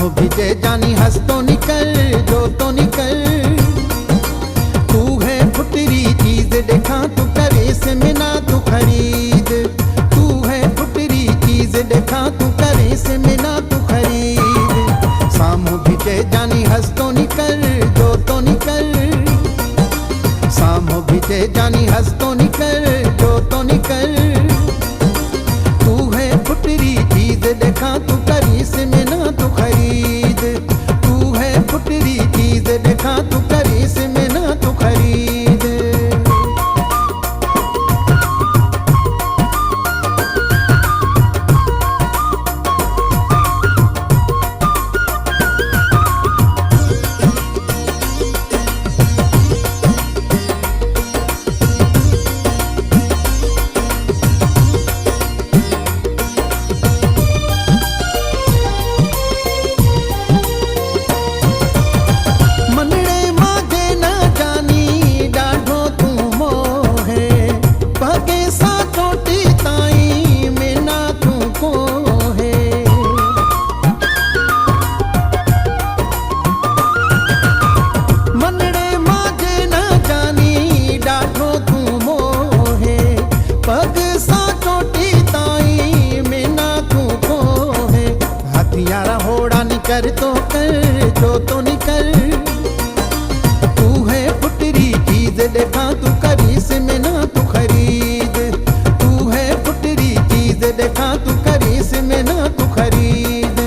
सामो भिजे जानी हंस तो निकल, जो तो निकल। तू है फुटरी चीज देखा तू करे से मिना तू खरीद। तू है फुटरी चीज देखा तू करे से मिना तू खरीद। सामो भिजे जानी हंस तो निकल, जो तो निकल। सामो भिजे जानी हंस तो निकल, जो तो निकल। तू है फुटरी चीज देखा तू करी से मिना तू खरीद। तू है फुटरी चीज देखा तू करी से मिना तू खरीद। कर तो कर, जो तो निकल। तू है फुटरी चीज देखा तू करी से मिना तू खरीद। तू है फुटरी चीज देखा तू करी से मिना तू खरीद।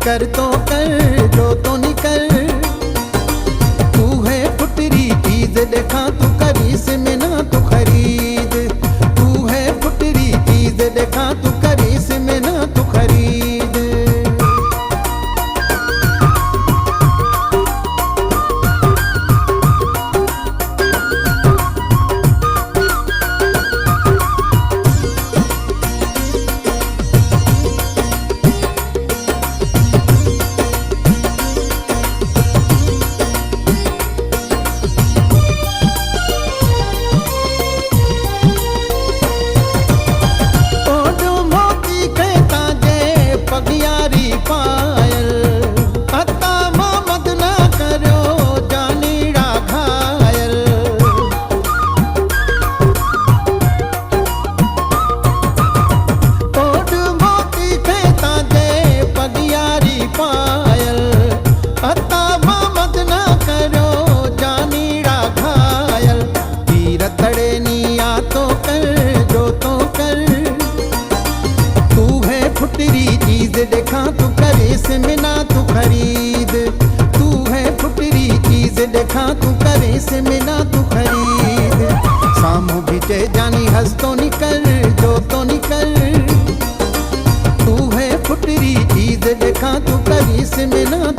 कर तो कर, जो तो निकल। तू है फुटरी चीज देखा तू करी से मिना तू खरीद। तू है फुटरी चीज देखा तू करी से मिना तू खरीद। देखा तू करे से मिना तू खरीद। तू है फुटरी चीज देखा तू करे से मिना तू खरीद। सामो भिजे जानी हंस तो निकल, जो तो निकल। तू है फुटरी चीज देखा तू करी से मिना